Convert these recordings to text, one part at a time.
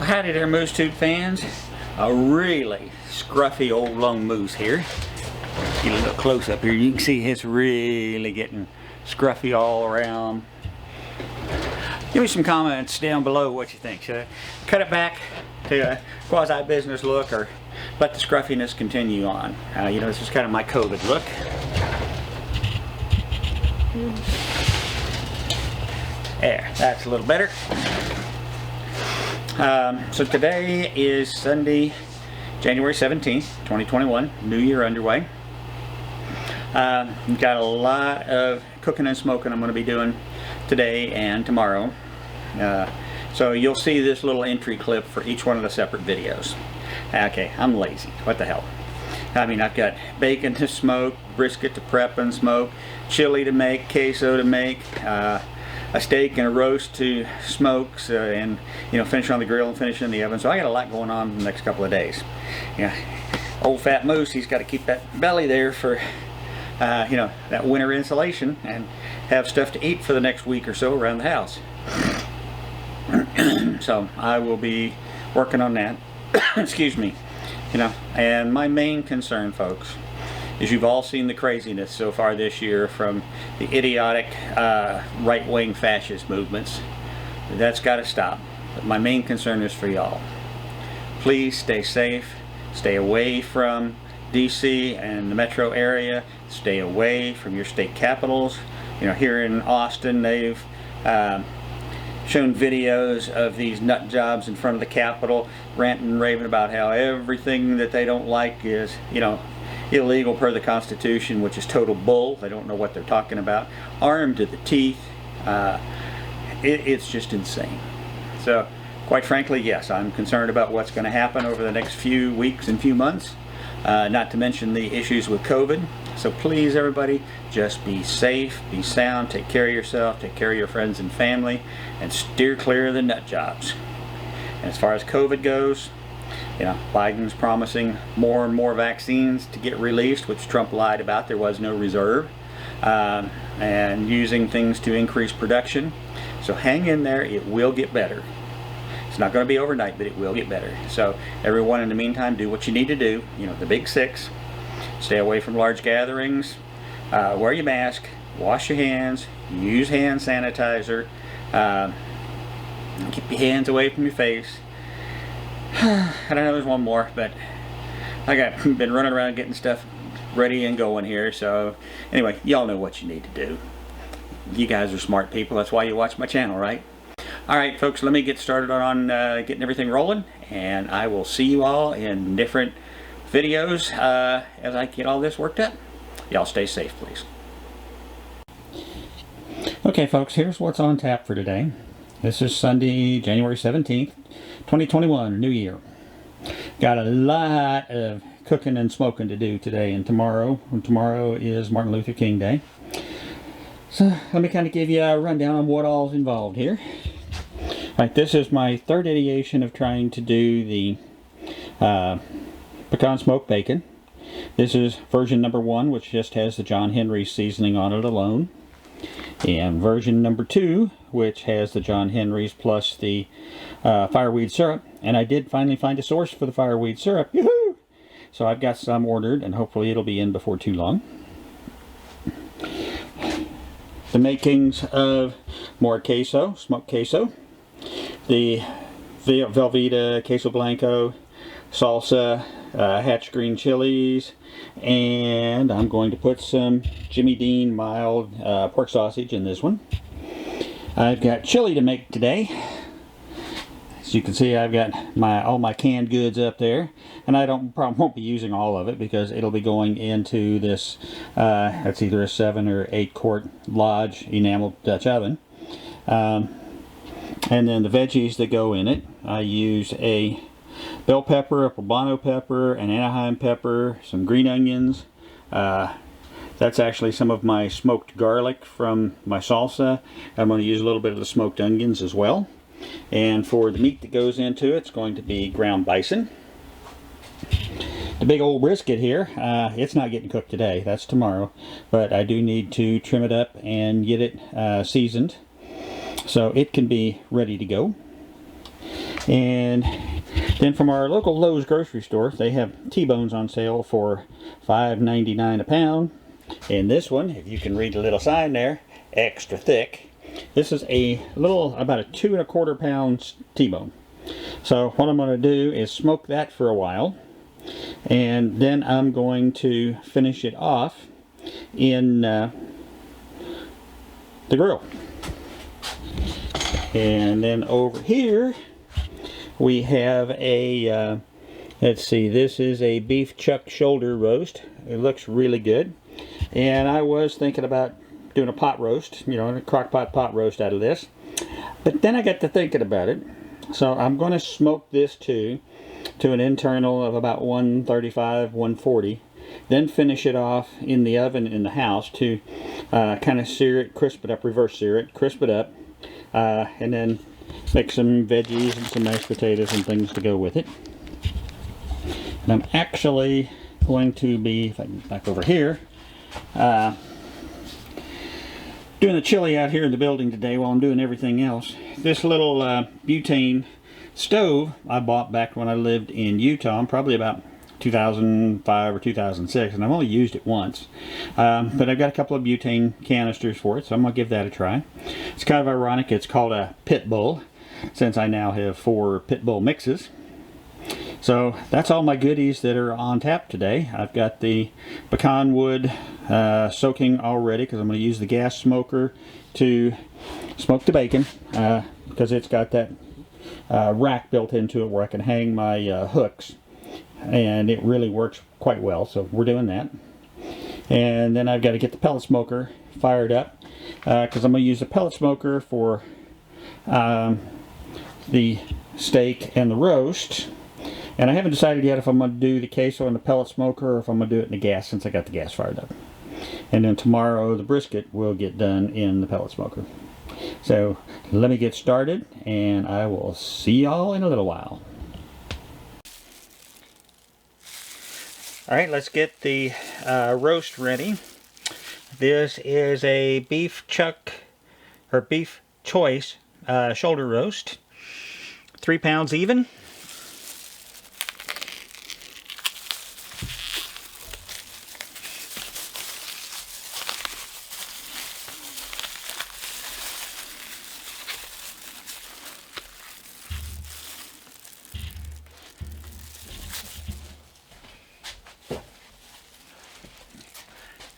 Howdy there, Moose Tooth fans. A really scruffy old long moose here. Get a little close up here. You can see it's really getting scruffy all around. Give me some comments down below what you think. Should I cut it back to a quasi-business look or let the scruffiness continue on? You know, this is kind of my COVID look. There, that's a little better. So today is Sunday, January 17th, 2021, New Year underway. Got a lot of cooking and smoking I'm going to be doing today and tomorrow. So you'll see this little entry clip for each one of the separate videos. Okay, I'm lazy. What the hell? I mean, I've got bacon to smoke, brisket to prep and smoke, chili to make, queso to make, a steak and a roast to smoke, and you know, finish on the grill and finish in the oven. So I got a lot going on in the next couple of days. Yeah, old fat moose, he's got to keep that belly there for you know, that winter insulation and have stuff to eat for the next week or so around the house. So I will be working on that. Excuse me. You know, and my main concern, folks, is you've all seen the craziness so far this year from the idiotic right-wing fascist movements. That's got to stop. But my main concern is for y'all. Please stay safe. Stay away from DC and the metro area. Stay away from your state capitals. You know, here in Austin, they've shown videos of these nut jobs in front of the Capitol ranting and raving about how everything that they don't like is, you know, illegal per the Constitution, which is total bull. They don't know what they're talking about. Armed to the teeth. It's just insane. So, quite frankly, yes, I'm concerned about what's going to happen over the next few weeks and few months. Not to mention the issues with COVID. So please, everybody, just be safe, be sound, take care of yourself, take care of your friends and family, and steer clear of the nut jobs. And as far as COVID goes, you know, Biden's promising more and more vaccines to get released, which Trump lied about. There was no reserve, and using things to increase production. So hang in there, it will get better. It's not going to be overnight, but it will get better. So everyone, in the meantime, do what you need to do. You know, the big six. Stay away from large gatherings. Wear your mask. Wash your hands. Use hand sanitizer. Keep your hands away from your face. I don't know, there's one more, but I got been running around getting stuff ready and going here. So anyway, y'all know what you need to do. You guys are smart people. That's why you watch my channel, right? Alright folks, let me get started on getting everything rolling, and I will see you all in different videos as I get all this worked up. Y'all stay safe, please. Okay folks, here's what's on tap for today. This is Sunday, January 17th, 2021, New Year. Got a lot of cooking and smoking to do today and tomorrow. And tomorrow is Martin Luther King Day. So let me kind of give you a rundown on what all's involved here. Right, this is my third ideation of trying to do the pecan smoked bacon. This is version number 1, which just has the John Henry seasoning on it alone. And version number 2, which has the John Henry's plus the fireweed syrup. And I did finally find a source for the fireweed syrup. Yoo-hoo! So I've got some ordered, and hopefully it'll be in before too long. The makings of more queso, smoked queso. The Velveeta queso blanco, salsa, hatch green chilies, and I'm going to put some Jimmy Dean mild pork sausage in this one. I've got chili to make today. As you can see, I've got all my canned goods up there, and I probably won't be using all of it because it'll be going into this. That's either a 7 or 8 quart Lodge enamel Dutch oven. And then the veggies that go in it, I use a bell pepper, a poblano pepper, an Anaheim pepper, some green onions. That's actually some of my smoked garlic from my salsa. I'm going to use a little bit of the smoked onions as well. And for the meat that goes into it, it's going to be ground bison. The big old brisket here, it's not getting cooked today, that's tomorrow. But I do need to trim it up and get it seasoned so it can be ready to go. And then from our local Lowe's grocery store, they have T-bones on sale for $5.99 a pound. And this one, if you can read the little sign there, extra thick. This is about a 2 1/4 pound T-bone. So what I'm going to do is smoke that for a while, and then I'm going to finish it off in the grill. And then over here we have a let's see, this is a beef chuck shoulder roast. It looks really good, and I was thinking about doing a pot roast, a crock pot roast out of this, but then I got to thinking about it. So I'm going to smoke this to an internal of about 135, 140, then finish it off in the oven in the house to kind of sear it, crisp it up, reverse sear it, crisp it up, and then make some veggies and some mashed potatoes and things to go with it. And I'm actually going to be, if I can get back over here, doing the chili out here in the building today while I'm doing everything else. This little butane stove I bought back when I lived in Utah, probably about 2005 or 2006, and I've only used it once. But I've got a couple of butane canisters for it, so I'm going to give that a try. It's kind of ironic, it's called a pit bull, since I now have 4 pit bull mixes. So that's all my goodies that are on tap today. I've got the pecan wood soaking already, because I'm going to use the gas smoker to smoke the bacon, because it's got that rack built into it where I can hang my hooks, and it really works quite well, so we're doing that. And then I've got to get the pellet smoker fired up, because I'm going to use the pellet smoker for the steak and the roast. And I haven't decided yet if I'm going to do the queso in the pellet smoker or if I'm going to do it in the gas, since I got the gas fired up. And then tomorrow the brisket will get done in the pellet smoker. So let me get started, and I will see y'all in a little while. Alright, let's get the roast ready. This is a beef chuck, or beef choice shoulder roast. 3 pounds even.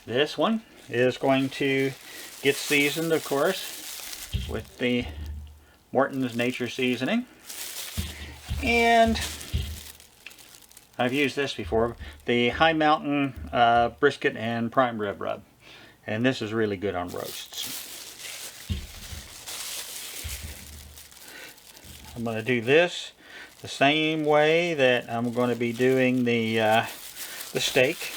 This one is going to get seasoned, of course, with the Morton's Nature Seasoning. And I've used this before, the High Mountain brisket and prime rib rub. And this is really good on roasts. I'm going to do this the same way that I'm going to be doing the steak.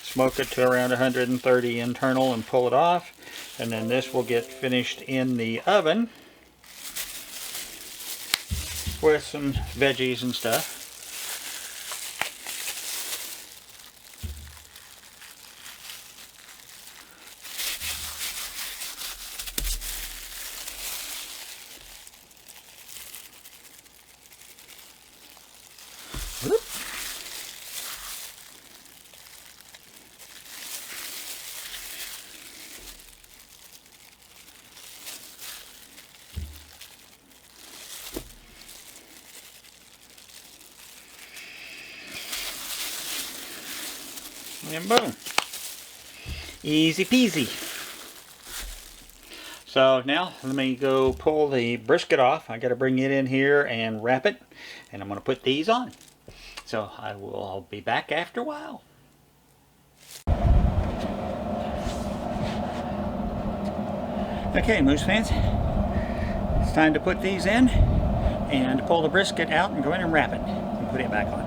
Smoke it to around 130 internal and pull it off, and then this will get finished in the oven with some veggies and stuff. Whoop. And boom. Easy peasy. So now let me go pull the brisket off. I got to bring it in here and wrap it, and I'm going to put these on. So I'll be back after a while. Okay, Moose fans, it's time to put these in and pull the brisket out and go in and wrap it and put it back on.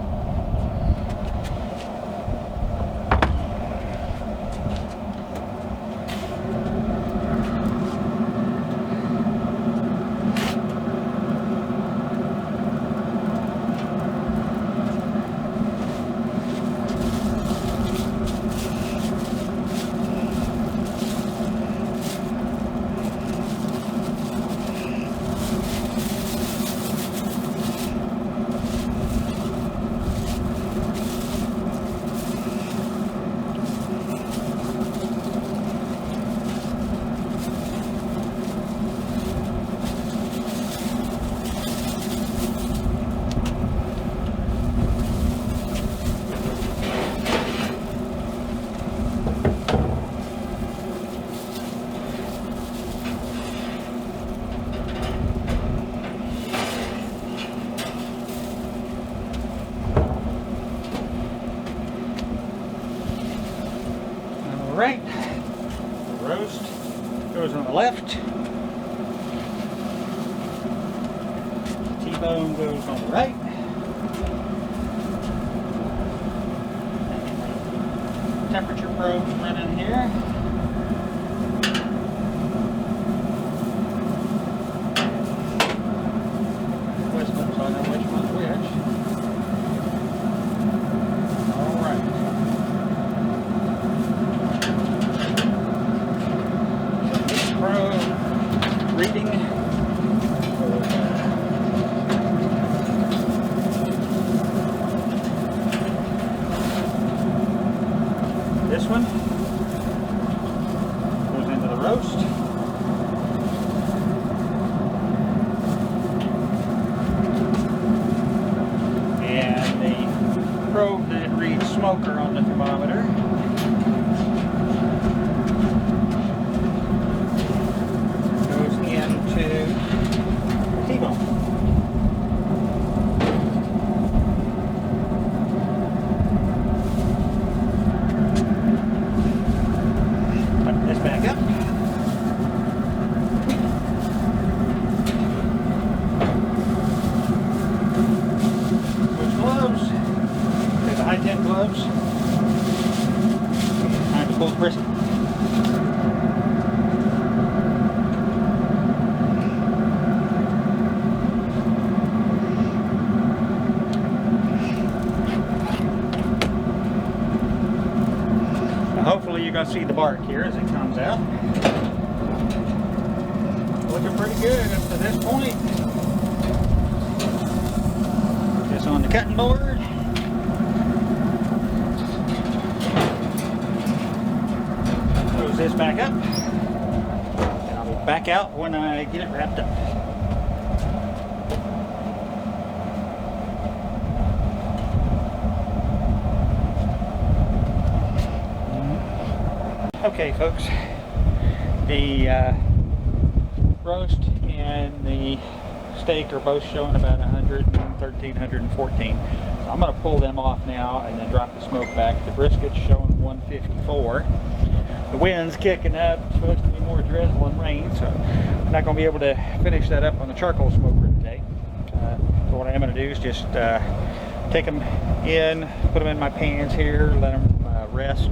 right. Roast goes on the left. T-bone goes on the right. Temperature probes running here. So I know which one's which. Alright. This probe reading. This one goes into the roast. Probe that reads smoker on the thermometer. Goes into T-bone. Put this back up. Switch gloves. High-tech gloves. Time to pull the brisket. Now hopefully you're going to see the bark here as it comes out. Looking pretty good up to this point. Put this on the cutting board. This back up, and I'll be back out when I get it wrapped up. Okay, folks, the roast and the steak are both showing about 113, 114. So I'm going to pull them off now and then drop the smoke back. The brisket's showing 154. The wind's kicking up. It's supposed to be more drizzle and rain, so I'm not going to be able to finish that up on the charcoal smoker today. So what I am going to do is just take them in, put them in my pans here, let them rest,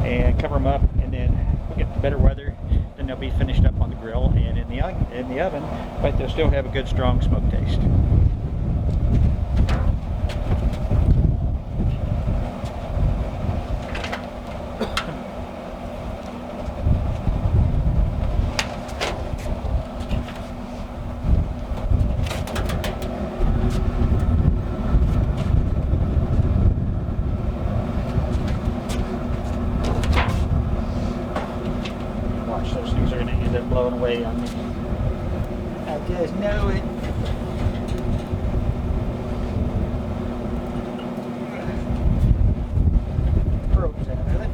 and cover them up, and then we'll get the better weather. Then they'll be finished up on the grill and in the oven, but they'll still have a good strong smoke taste. Those things are going to end up blowing away on me. I just know it. Probes out of it.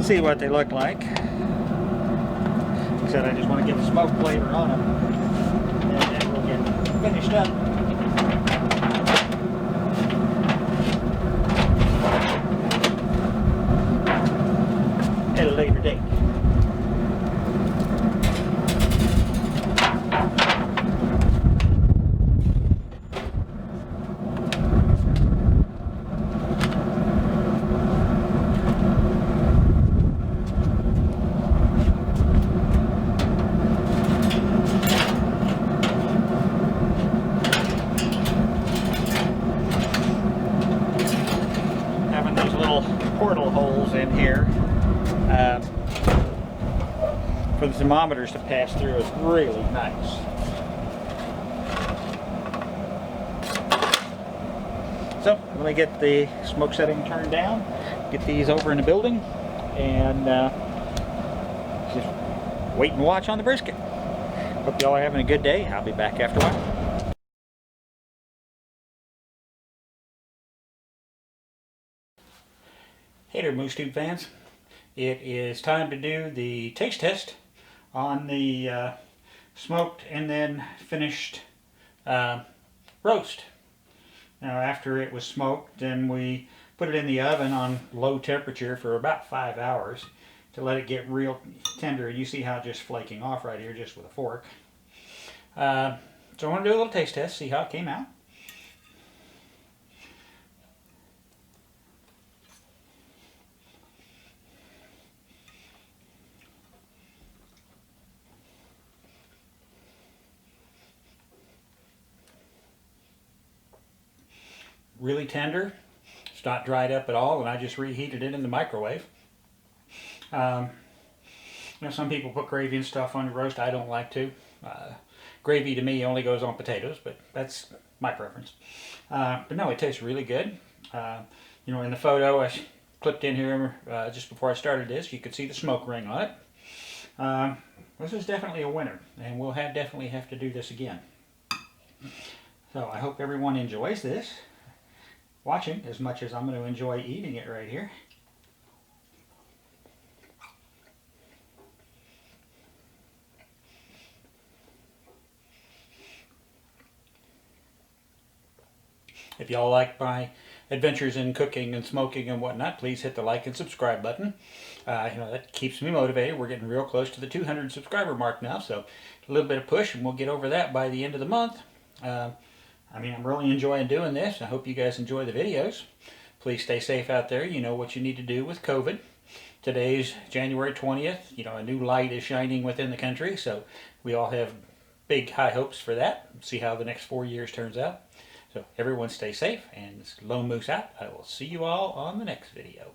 See what they look like. Like I said, I just want to get the smoke flavor on them, and then we'll get finished up. At a later date. Portal holes in here for the thermometers to pass through is really nice. So I'm going to get the smoke setting turned down, get these over in the building, and just wait and watch on the brisket. Hope y'all are having a good day. I'll be back after a while. Hey there, Moose Tube fans. It is time to do the taste test on the smoked and then finished roast. Now, after it was smoked, then we put it in the oven on low temperature for about 5 hours to let it get real tender. You see how it's just flaking off right here just with a fork. So I want to do a little taste test, see how it came out. Really tender. It's not dried up at all, and I just reheated it in the microwave. Some people put gravy and stuff on the roast. I don't like to. Gravy to me only goes on potatoes, but that's my preference. But no, it tastes really good. In the photo I clipped in here just before I started this, you could see the smoke ring on it. This is definitely a winner, and we'll definitely have to do this again. So I hope everyone enjoys this, watching as much as I'm going to enjoy eating it right here. If y'all like my adventures in cooking and smoking and whatnot, please hit the like and subscribe button. That keeps me motivated. We're getting real close to the 200 subscriber mark now, so a little bit of push and we'll get over that by the end of the month. I'm really enjoying doing this. I hope you guys enjoy the videos. Please stay safe out there. You know what you need to do with COVID. Today's January 20th. A new light is shining within the country, so we all have big high hopes for that. See how the next 4 years turns out. So everyone stay safe, and it's Lone Moose out. I will see you all on the next video.